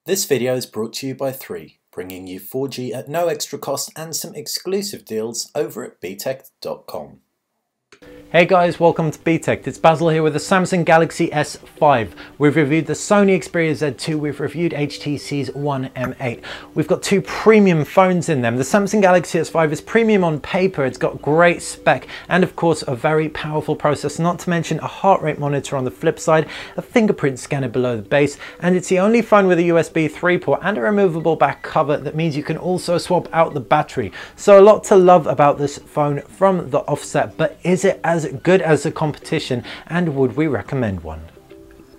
This video is brought to you by 3, bringing you 4G at no extra cost and some exclusive deals over at btech.com. Hey guys, welcome to btech. It's Basil here with the Samsung Galaxy S5. We've reviewed the Sony Xperia Z2, we've reviewed HTC's One M8. We've got two premium phones in them. The Samsung Galaxy S5 is premium on paper, it's got great spec, and of course a very powerful processor, not to mention a heart rate monitor on the flip side, a fingerprint scanner below the base, and it's the only phone with a USB 3 port and a removable back cover. That means you can also swap out the battery. So a lot to love about this phone from the offset, but is it as good as the competition, and would we recommend one?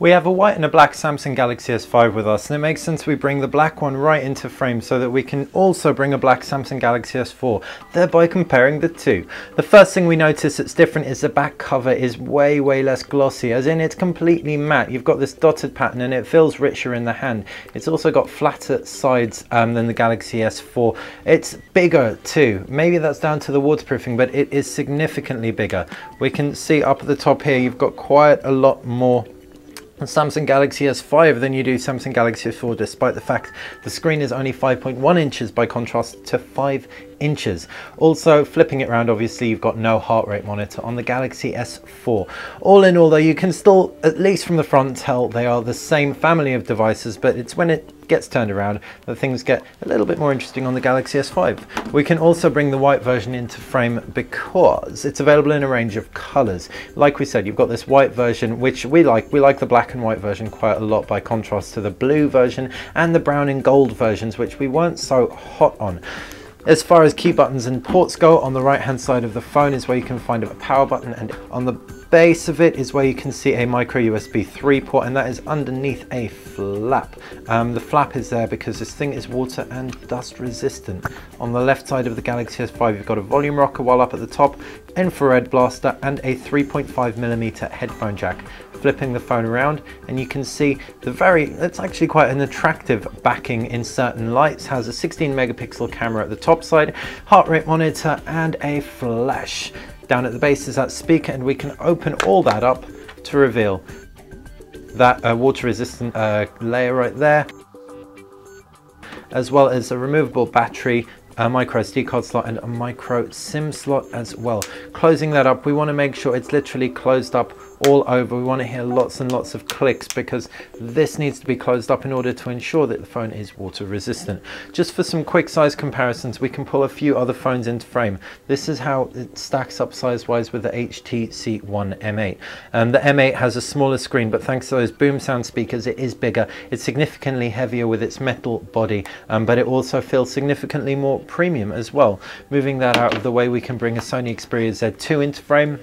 We have a white and a black Samsung Galaxy S5 with us, and it makes sense we bring the black one right into frame so that we can also bring a black Samsung Galaxy S4, thereby comparing the two. The first thing we notice that's different is the back cover is way less glossy, as in it's completely matte. You've got this dotted pattern and it feels richer in the hand. It's also got flatter sides than the Galaxy S4. It's bigger too. Maybe that's down to the waterproofing, but it is significantly bigger. We can see up at the top here you've got quite a lot more Samsung Galaxy S5 than you do Samsung Galaxy S4, despite the fact the screen is only 5.1 inches by contrast to 5 inches. Also, flipping it around, obviously you've got no heart rate monitor on the Galaxy S4. All in all though, you can still, at least from the front, tell they are the same family of devices, but it's when it gets turned around that things get a little bit more interesting on the Galaxy S5. We can also bring the white version into frame because it's available in a range of colors. Like we said, you've got this white version, which we like the black and white version quite a lot by contrast to the blue version and the brown and gold versions, which we weren't so hot on. As far as key buttons and ports go, on the right hand side of the phone is where you can find a power button, and on the base of it is where you can see a micro USB 3 port, and that is underneath a flap. The flap is there because this thing is water and dust resistant. On the left side of the Galaxy S5 you've got a volume rocker, while up at the top infrared blaster and a 3.5mm headphone jack. Flipping the phone around and you can see it's actually quite an attractive backing in certain lights. Has a 16 megapixel camera at the top side, heart rate monitor and a flash. Down at the base is that speaker, and we can open all that up to reveal that water resistant layer right there, as well as a removable battery, a micro SD card slot and a micro SIM slot as well. Closing that up, we want to make sure it's literally closed up all over. We want to hear lots and lots of clicks because this needs to be closed up in order to ensure that the phone is water resistant. Just for some quick size comparisons, we can pull a few other phones into frame. This is how it stacks up size wise with the HTC One M8. The M8 has a smaller screen, but thanks to those boom sound speakers it is bigger. It's significantly heavier with its metal body, but it also feels significantly more premium as well. Moving that out of the way, we can bring a Sony Xperia Z2 into frame.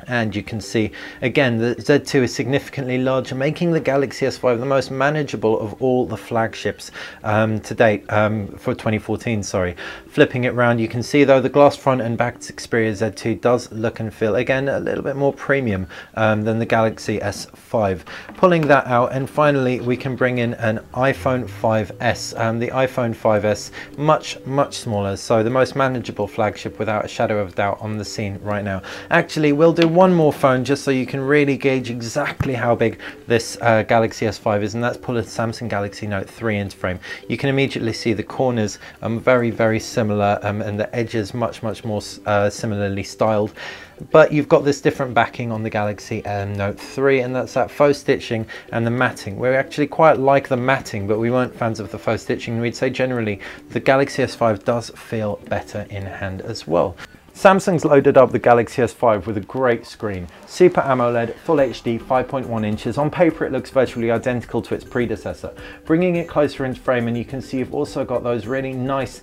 And you can see again the Z2 is significantly larger, making the Galaxy S5 the most manageable of all the flagships to date for 2014. Sorry. Flipping it around, you can see though the glass front and back Xperia Z2 does look and feel again a little bit more premium than the Galaxy S5. Pulling that out, and finally we can bring in an iPhone 5S. The iPhone 5S much smaller, so the most manageable flagship without a shadow of doubt on the scene right now. Actually, we'll do one more phone just so you can really gauge exactly how big this Galaxy S5 is, and that's pull a Samsung Galaxy Note 3 into frame. You can immediately see the corners very similar, and the edges much more similarly styled, but you've got this different backing on the Galaxy Note 3, and that's that faux stitching and the matting. We actually quite like the matting, but we weren't fans of the faux stitching. We'd say generally the Galaxy S5 does feel better in hand as well. Samsung's loaded up the Galaxy S5 with a great screen. Super AMOLED, Full HD, 5.1 inches. On paper it looks virtually identical to its predecessor. Bringing it closer into frame, and you can see you've also got those really nice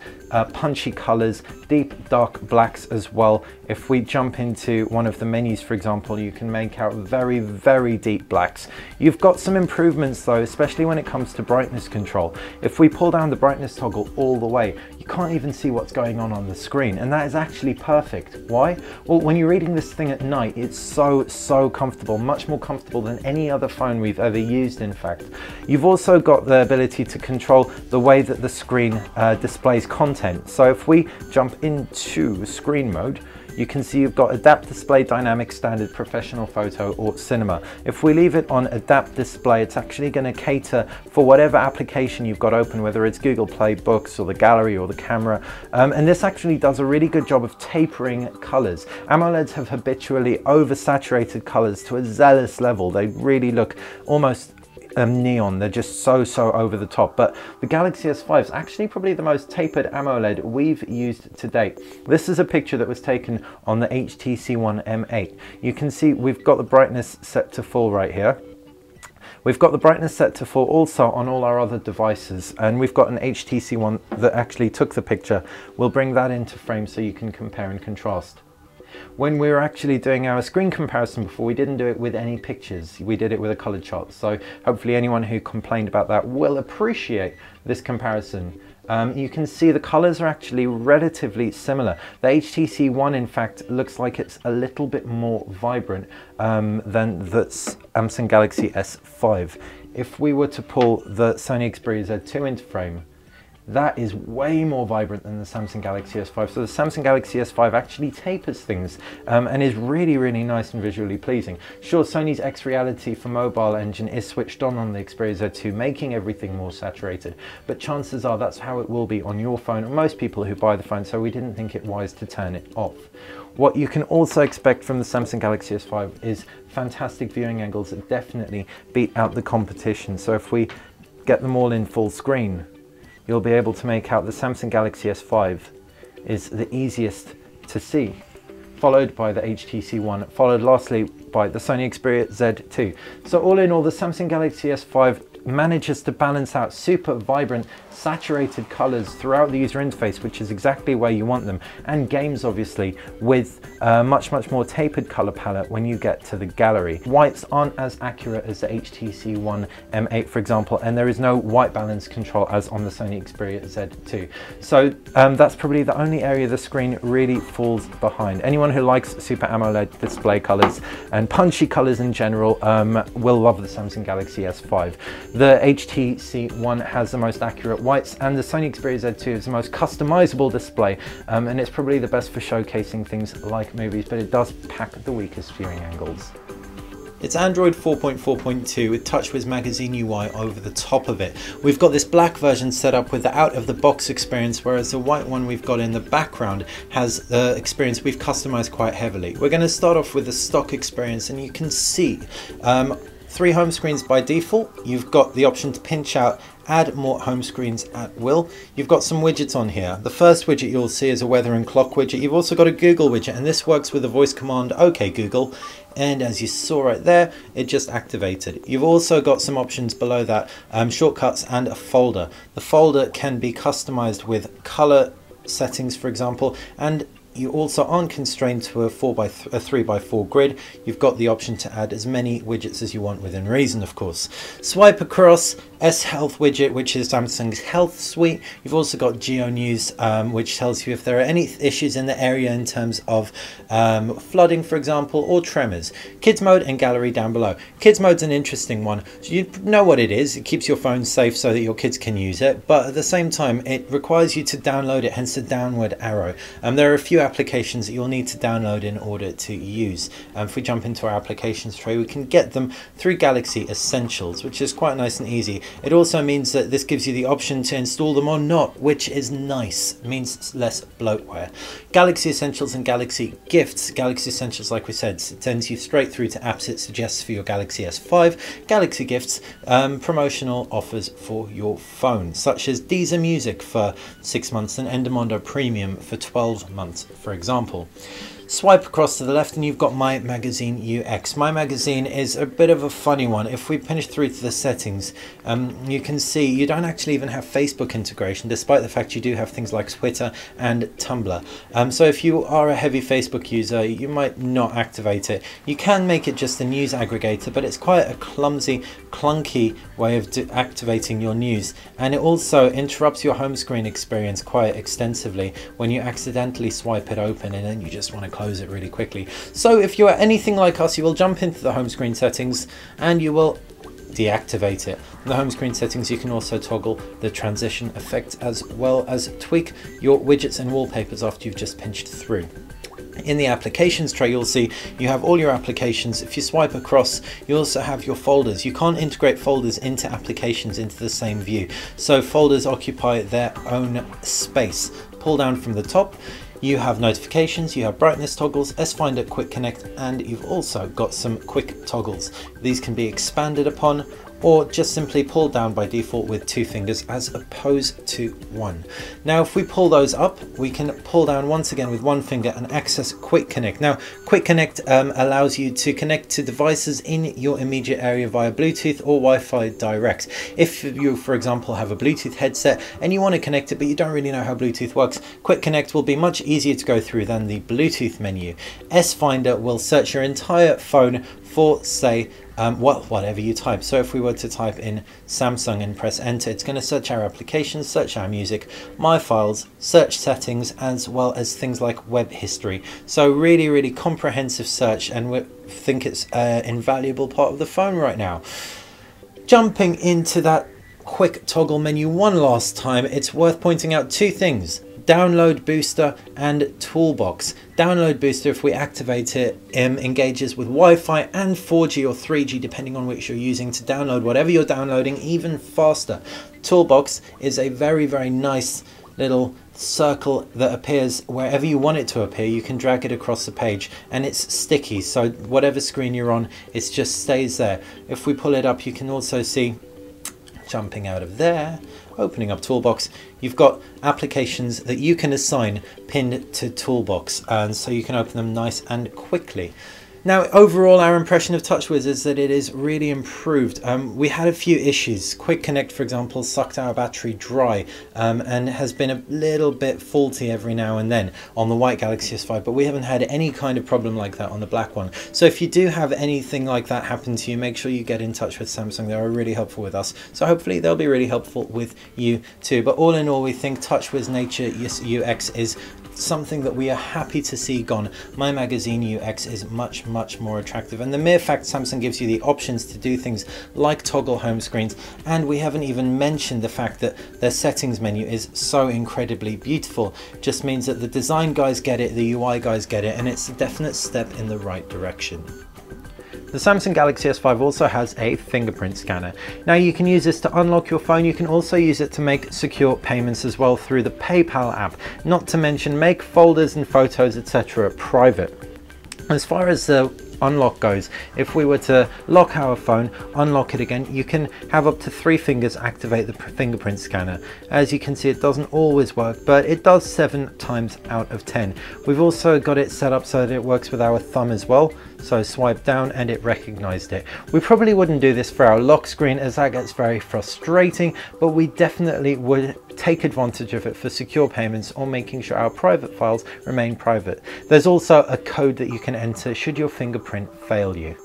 punchy colors, deep dark blacks as well. If we jump into one of the menus, for example, you can make out very deep blacks. You've got some improvements though, especially when it comes to brightness control. If we pull down the brightness toggle all the way, you can't even see what's going on the screen, and that is actually perfect. Why? Well, when you're reading this thing at night, it's so comfortable, much more comfortable than any other phone we've ever used, in fact. You've also got the ability to control the way that the screen displays content. So if we jump into screen mode, you can see you've got adapt display, dynamic, standard, professional, photo or cinema. If we leave it on adapt display, it's actually going to cater for whatever application you've got open, whether it's Google Play, Books, or the gallery or the camera. And this actually does a really good job of tapering colors. AMOLEDs have habitually oversaturated colors to a zealous level. They really look almost neon. They're just so over the top. But the Galaxy S5 is actually probably the most tapered AMOLED we've used to date. This is a picture that was taken on the HTC One M8. You can see we've got the brightness set to full right here. We've got the brightness set to full also on all our other devices, and we've got an HTC One that actually took the picture. We'll bring that into frame so you can compare and contrast. When we were actually doing our screen comparison before, we didn't do it with any pictures. We did it with a colored shot. So hopefully anyone who complained about that will appreciate this comparison. You can see the colors are actually relatively similar. The HTC One, in fact, looks like it's a little bit more vibrant than the Samsung Galaxy S5. If we were to pull the Sony Xperia Z2 into frame, that is way more vibrant than the Samsung Galaxy S5. So the Samsung Galaxy S5 actually tapers things and is really nice and visually pleasing. Sure, Sony's X-Reality for mobile engine is switched on the Xperia Z2, making everything more saturated. But chances are that's how it will be on your phone, and most people who buy the phone, so we didn't think it wise to turn it off. What you can also expect from the Samsung Galaxy S5 is fantastic viewing angles that definitely beat out the competition. So if we get them all in full screen, you'll be able to make out the Samsung Galaxy S5 is the easiest to see, followed by the HTC One, followed lastly by the Sony Xperia Z2. So all in all, the Samsung Galaxy S5 manages to balance out super vibrant, saturated colors throughout the user interface, which is exactly where you want them, and games obviously with a much more tapered color palette when you get to the gallery. Whites aren't as accurate as the HTC One M8, for example, and there is no white balance control as on the Sony Xperia Z2. So that's probably the only area the screen really falls behind. Anyone who likes Super AMOLED display colors and punchy colors in general will love the Samsung Galaxy S5. The HTC One has the most accurate whites, and the Sony Xperia Z2 is the most customizable display, and it's probably the best for showcasing things like movies, but it does pack the weakest viewing angles. It's Android 4.4.2 with TouchWiz Magazine UI over the top of it. We've got this black version set up with the out-of-the-box experience, whereas the white one we've got in the background has the experience we've customized quite heavily. We're going to start off with the stock experience, and you can see 3 home screens by default. You've got the option to pinch out, add more home screens at will. You've got some widgets on here. The first widget you'll see is a weather and clock widget. You've also got a Google widget, and this works with the voice command, OK Google, and as you saw right there, it just activated. You've also got some options below that, shortcuts and a folder. The folder can be customized with color settings, for example, and you also aren't constrained to a 3x4 grid. You've got the option to add as many widgets as you want within reason, of course. Swipe across, S Health widget, which is Samsung's health suite. You've also got Geo News, which tells you if there are any issues in the area in terms of flooding, for example, or tremors. Kids mode and gallery down below. Kids mode's an interesting one. So you know what it is. It keeps your phone safe so that your kids can use it, but at the same time, it requires you to download it, hence the downward arrow. There are a few applications that you'll need to download in order to use. If we jump into our applications tray, we can get them through Galaxy Essentials, which is quite nice and easy. It also means that this gives you the option to install them or not, which is nice. It means less bloatware. Galaxy Essentials and Galaxy Gifts. Galaxy Essentials, like we said, sends you straight through to apps it suggests for your Galaxy S5. Galaxy Gifts, promotional offers for your phone, such as Deezer Music for 6 months and Endomondo Premium for 12 months, for example. Swipe across to the left and you've got My Magazine UX. My Magazine is a bit of a funny one. If we finish through to the settings, you can see you don't actually even have Facebook integration, despite the fact you do have things like Twitter and Tumblr. So if you are a heavy Facebook user, you might not activate it. You can make it just a news aggregator, but it's quite a clumsy, clunky way of activating your news. And it also interrupts your home screen experience quite extensively when you accidentally swipe it open and then you just want to close it really quickly. So if you are anything like us, you will jump into the home screen settings and you will deactivate it. In the home screen settings, you can also toggle the transition effect as well as tweak your widgets and wallpapers after you've just pinched through. In the applications tray, you'll see you have all your applications. If you swipe across, you also have your folders. You can't integrate folders into applications into the same view, so folders occupy their own space. Pull down from the top, you have notifications, you have brightness toggles, S-Finder, Quick Connect, and you've also got some quick toggles. These can be expanded upon or just simply pulled down by default with 2 fingers as opposed to 1. Now if we pull those up, we can pull down once again with 1 finger and access Quick Connect. Now Quick Connect allows you to connect to devices in your immediate area via Bluetooth or Wi-Fi direct. If you, for example, have a Bluetooth headset and you want to connect it but you don't really know how Bluetooth works, Quick Connect will be much easier to go through than the Bluetooth menu. S-Finder will search your entire phone for, say, whatever you type. So if we were to type in Samsung and press enter, it's going to search our applications, search our music, my files, search settings, as well as things like web history. So really comprehensive search, and we think it's an invaluable part of the phone right now. Jumping into that quick toggle menu one last time, it's worth pointing out 2 things: Download Booster and Toolbox. Download Booster, if we activate it, engages with Wi-Fi and 4G or 3G depending on which you're using to download whatever you're downloading even faster. Toolbox is a very nice little circle that appears wherever you want it to appear. You can drag it across the page and it's sticky, so whatever screen you're on, it just stays there. If we pull it up, you can also see, jumping out of there, opening up Toolbox, you've got applications that you can assign pinned to Toolbox, and so you can open them nice and quickly. Now overall, our impression of TouchWiz is that it is really improved. We had a few issues. Quick Connect, for example, sucked our battery dry and has been a little bit faulty every now and then on the white Galaxy S5, but we haven't had any kind of problem like that on the black one. So if you do have anything like that happen to you, make sure you get in touch with Samsung. They are really helpful with us, so hopefully they'll be really helpful with you too. But all in all, we think TouchWiz Nature UX is something that we are happy to see gone. My Magazine UX is much more attractive, and the mere fact Samsung gives you the options to do things like toggle home screens, and we haven't even mentioned the fact that their settings menu is so incredibly beautiful, just means that the design guys get it, the UI guys get it, and it's a definite step in the right direction. The Samsung Galaxy S5 also has a fingerprint scanner. Now you can use this to unlock your phone. You can also use it to make secure payments as well through the PayPal app, not to mention make folders and photos, etc. private. As far as the unlock goes, if we were to lock our phone, unlock it again, you can have up to 3 fingers activate the fingerprint scanner. As you can see, it doesn't always work, but it does 7 times out of 10. We've also got it set up so that it works with our thumb as well, so swipe down and it recognized it. We probably wouldn't do this for our lock screen as that gets very frustrating, but we definitely would take advantage of it for secure payments or making sure our private files remain private. There's also a code that you can enter should your fingerprint fail you.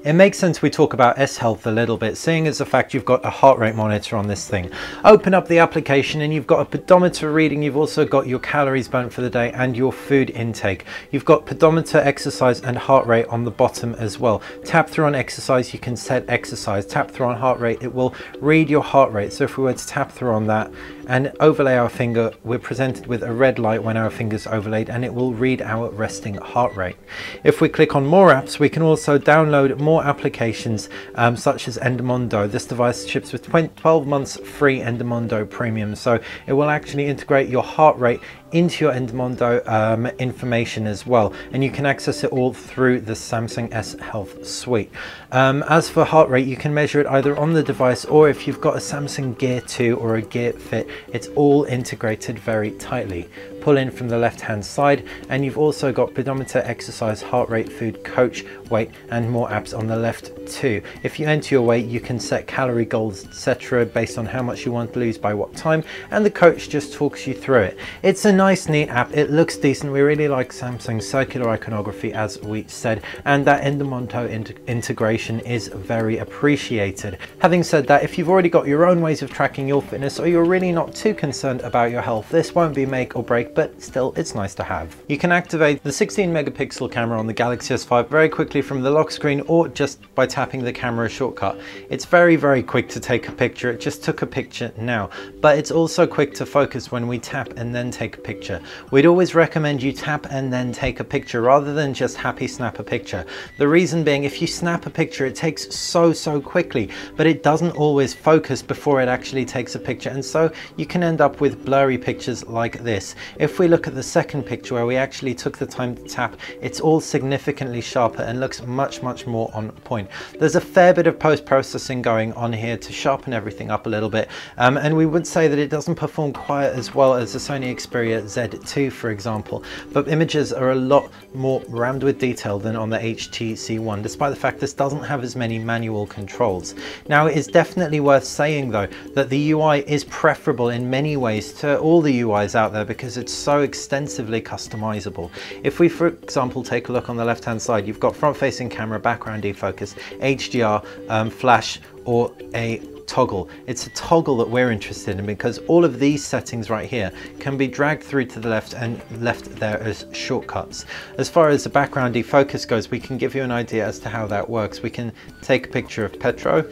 It makes sense we talk about S-Health a little bit, seeing as the fact you've got a heart rate monitor on this thing. Open up the application and you've got a pedometer reading. You've also got your calories burnt for the day and your food intake. You've got pedometer, exercise and heart rate on the bottom as well. Tap through on exercise, you can set exercise. Tap through on heart rate, it will read your heart rate. So if we were to tap through on that and overlay our finger, we're presented with a red light when our finger's overlaid, and it will read our resting heart rate. If we click on more apps, we can also download more applications such as Endomondo. This device ships with 12 months free Endomondo Premium, so it will actually integrate your heart rate into your Endomondo information as well, and you can access it all through the Samsung S-Health suite. As for heart rate, you can measure it either on the device, or if you've got a Samsung Gear 2 or a Gear Fit, it's all integrated very tightly. Pull in from the left hand side, and you've also got pedometer, exercise, heart rate, food, coach, weight, and more apps on the left too. If you enter your weight, you can set calorie goals, etc. based on how much you want to lose by what time, and the coach just talks you through it. It's a nice neat app, it looks decent. We really like Samsung's circular iconography, as we said, and that Endomondo integration calibration is very appreciated. Having said that, if you've already got your own ways of tracking your fitness or you're really not too concerned about your health, this won't be make or break, but still it's nice to have. You can activate the 16 megapixel camera on the Galaxy S5 very quickly from the lock screen or just by tapping the camera shortcut. It's very quick to take a picture. It just took a picture now, but it's also quick to focus when we tap and then take a picture. We'd always recommend you tap and then take a picture rather than just happy snap a picture. The reason being, if you snap a picture, it takes so quickly, but it doesn't always focus before it actually takes a picture, and so you can end up with blurry pictures like this. If we look at the second picture where we actually took the time to tap, it's all significantly sharper and looks much more on point. There's a fair bit of post-processing going on here to sharpen everything up a little bit, and we would say that it doesn't perform quite as well as the Sony Xperia Z2, for example, but images are a lot more rammed with detail than on the HTC One, despite the fact this doesn't have as many manual controls. Now, it is definitely worth saying though that the UI is preferable in many ways to all the UIs out there because it's so extensively customizable. If we, for example, take a look on the left hand side, you've got front-facing camera, background defocus, HDR, flash, or a toggle. It's a toggle that we're interested in because all of these settings right here can be dragged through to the left and left there as shortcuts. As far as the background defocus goes, we can give you an idea as to how that works. We can take a picture of Petro.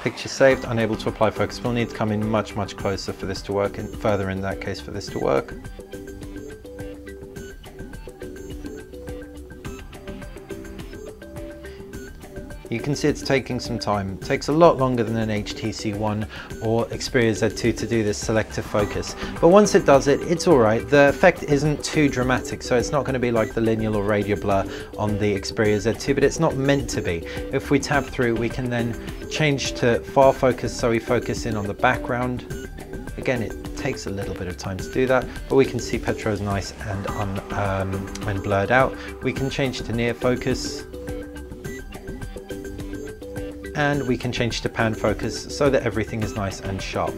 Picture saved, unable to apply focus. We'll need to come in much closer for this to work, and further in that case for this to work. You can see it's taking some time. It takes a lot longer than an HTC One or Xperia Z2 to do this selective focus. But once it does it, it's all right. The effect isn't too dramatic, so it's not going to be like the linear or radial blur on the Xperia Z2, but it's not meant to be. If we tab through, we can then change to far focus, so we focus in on the background. Again, it takes a little bit of time to do that, but we can see Petro's nice and blurred out. We can change to near focus, and we can change to pan focus so that everything is nice and sharp.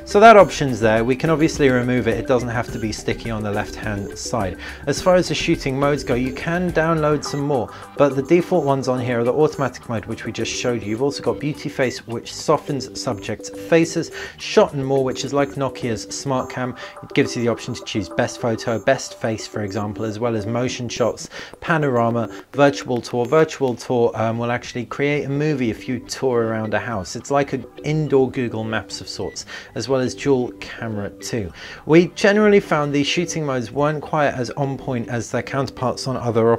So that option's there. We can obviously remove it. It doesn't have to be sticky on the left hand side. As far as the shooting modes go, you can download some more, but the default ones on here are the automatic mode, which we just showed you. You've also got beauty face, which softens subjects' faces, shot and more, which is like Nokia's smart cam. It gives you the option to choose best photo, best face, for example, as well as motion shots, panorama, virtual tour. Virtual tour will actually create a movie if you tour around a house. It's like an indoor Google Maps of sorts, as well as dual camera too. We generally found these shooting modes weren't quite as on point as their counterparts on other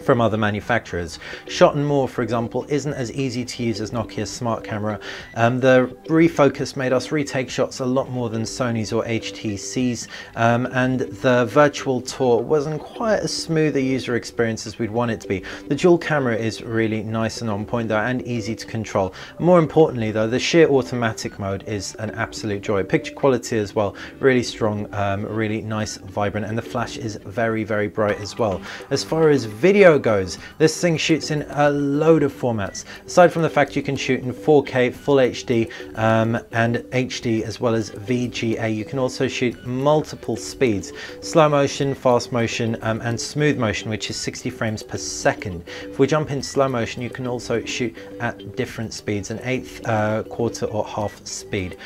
from other manufacturers. Shot and more, for example, isn't as easy to use as Nokia's smart camera. The refocus made us retake shots a lot more than Sony's or HTC's, and the virtual tour wasn't quite as smooth a user experience as we'd want it to be. The dual camera is really nice and on point though, and easy to control. More importantly though, the sheer automatic mode is an absolute joy. Picture quality as well, really strong, really nice, vibrant, and the flash is very bright as well. As far as video goes, this thing shoots in a load of formats. Aside from the fact you can shoot in 4K, Full HD, and HD, as well as VGA, you can also shoot multiple speeds: slow motion, fast motion, and smooth motion, which is 60 frames per second. If we jump in slow motion, you can also shoot at different speeds, an eighth, quarter, or half speed,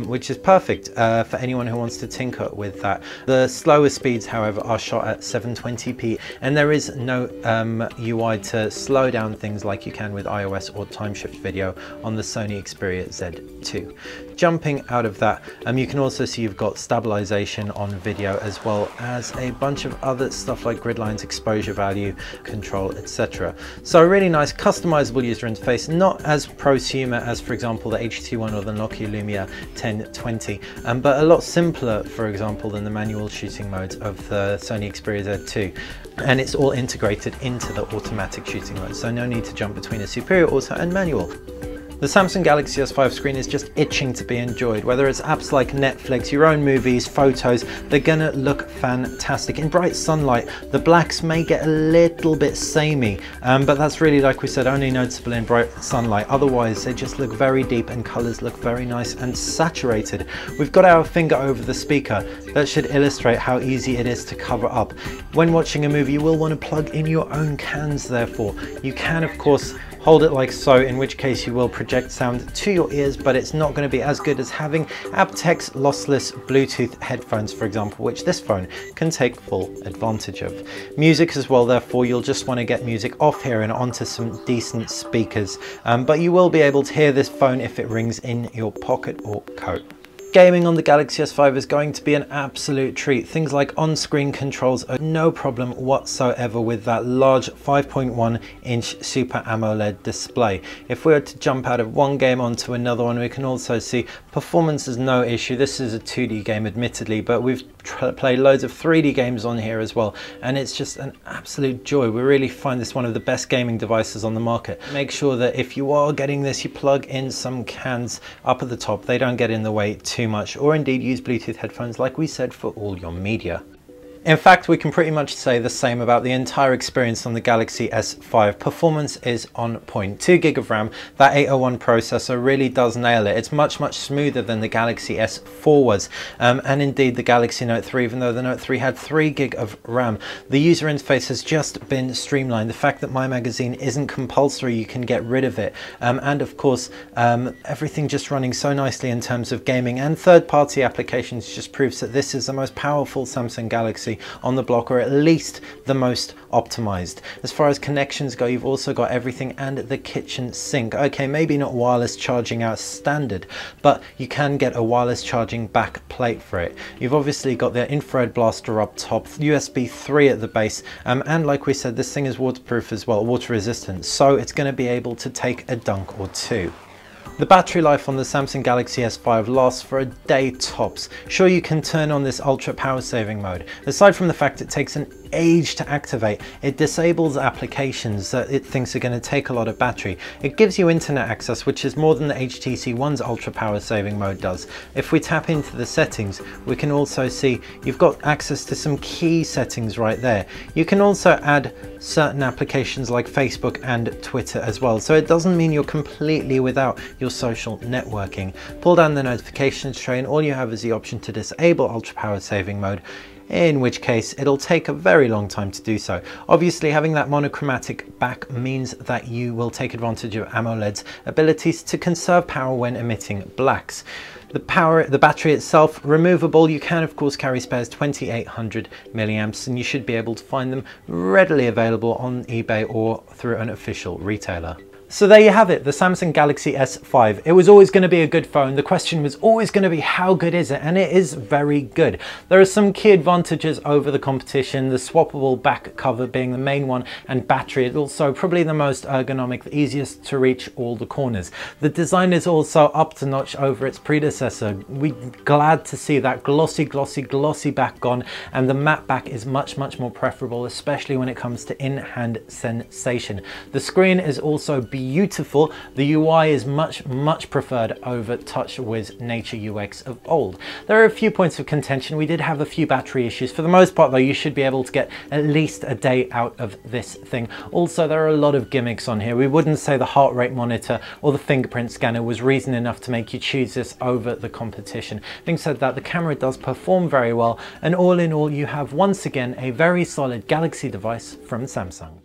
which is perfect for anyone who wants to tinker with that. The slower speeds, however, are shot at 720p, and there is no UI to slow down things like you can with iOS or timeshift video on the Sony Xperia Z2. Jumping out of that, you can also see you've got stabilization on video, as well as a bunch of other stuff like grid lines, exposure value, control, etc. So a really nice customizable user interface, not as prosumer as, for example, the HTC One or the Nokia Lumia 1020, but a lot simpler, for example, than the manual shooting modes of the Sony Xperia Z2. And it's all integrated into the automatic shooting mode, so no need to jump between a superior auto and manual. The Samsung Galaxy S5 screen is just itching to be enjoyed. Whether it's apps like Netflix, your own movies, photos, they're gonna look fantastic. In bright sunlight, the blacks may get a little bit samey, but that's really, like we said, only noticeable in bright sunlight. Otherwise, they just look very deep and colors look very nice and saturated. We've got our finger over the speaker. That should illustrate how easy it is to cover up. When watching a movie, you will want to plug in your own cans, therefore. You can, of course, hold it like so, in which case you will project sound to your ears, but it's not going to be as good as having aptX lossless Bluetooth headphones, for example, which this phone can take full advantage of. Music as well, therefore, you'll just want to get music off here and onto some decent speakers, but you will be able to hear this phone if it rings in your pocket or coat. Gaming on the Galaxy S5 is going to be an absolute treat. Things like on-screen controls are no problem whatsoever with that large 5.1-inch Super AMOLED display. If we were to jump out of one game onto another one, we can also see performance is no issue. This is a 2D game admittedly, but we've played loads of 3D games on here as well, and it's just an absolute joy. We really find this one of the best gaming devices on the market. Make sure that if you are getting this, you plug in some cans up at the top. They don't get in the way too much, or indeed use Bluetooth headphones like we said for all your media. In fact, we can pretty much say the same about the entire experience on the Galaxy S5. Performance is on point. 2 GB of RAM, that 801 processor really does nail it. It's much smoother than the Galaxy S4 was. And indeed the Galaxy Note 3, even though the Note 3 had 3 GB of RAM. The user interface has just been streamlined. The fact that My Magazine isn't compulsory, you can get rid of it. And of course, everything just running so nicely in terms of gaming and third-party applications just proves that this is the most powerful Samsung Galaxy on the block, or at least the most optimized. As far as connections go, you've also got everything and the kitchen sink. Okay, maybe not wireless charging out standard, but you can get a wireless charging back plate for it. You've obviously got the infrared blaster up top, USB 3 at the base, and like we said, this thing is waterproof as well, water resistant, so it's going to be able to take a dunk or two. The battery life on the Samsung Galaxy S5 lasts for a day tops. Sure, you can turn on this ultra power saving mode. Aside from the fact it takes an age to activate, it disables applications that it thinks are going to take a lot of battery. It gives you internet access, which is more than the HTC One's ultra power saving mode does. If we tap into the settings, we can also see you've got access to some key settings right there. You can also add certain applications like Facebook and Twitter as well, so it doesn't mean you're completely without your social networking. Pull down the notifications tray and all you have is the option to disable ultra power saving mode, in which case it'll take a very long time to do so. Obviously, having that monochromatic back means that you will take advantage of AMOLED's abilities to conserve power when emitting blacks. The battery itself, removable. You can of course carry spares 2800 milliamps, and you should be able to find them readily available on eBay or through an official retailer. So there you have it, the Samsung Galaxy S5. It was always going to be a good phone. The question was always going to be how good is it? And it is very good. There are some key advantages over the competition, the swappable back cover being the main one, and battery is also probably the most ergonomic, the easiest to reach all the corners. The design is also up to notch over its predecessor. We're glad to see that glossy back gone, and the matte back is much more preferable, especially when it comes to in-hand sensation. The screen is also beautiful. The UI is much preferred over TouchWiz Nature UX of old. There are a few points of contention. We did have a few battery issues. For the most part though, you should be able to get at least a day out of this thing. Also, there are a lot of gimmicks on here. We wouldn't say the heart rate monitor or the fingerprint scanner was reason enough to make you choose this over the competition. Having said that, the camera does perform very well, and all in all, you have once again a very solid Galaxy device from Samsung.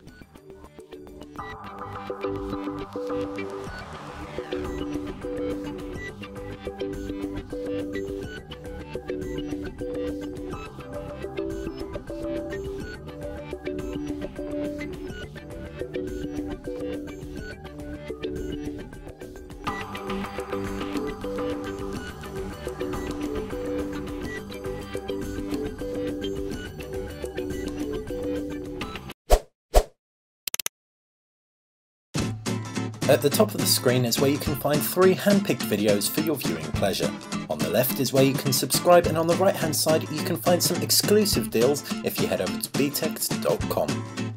At the top of the screen is where you can find 3 hand-picked videos for your viewing pleasure. On the left is where you can subscribe, and on the right hand side you can find some exclusive deals if you head over to btect.com.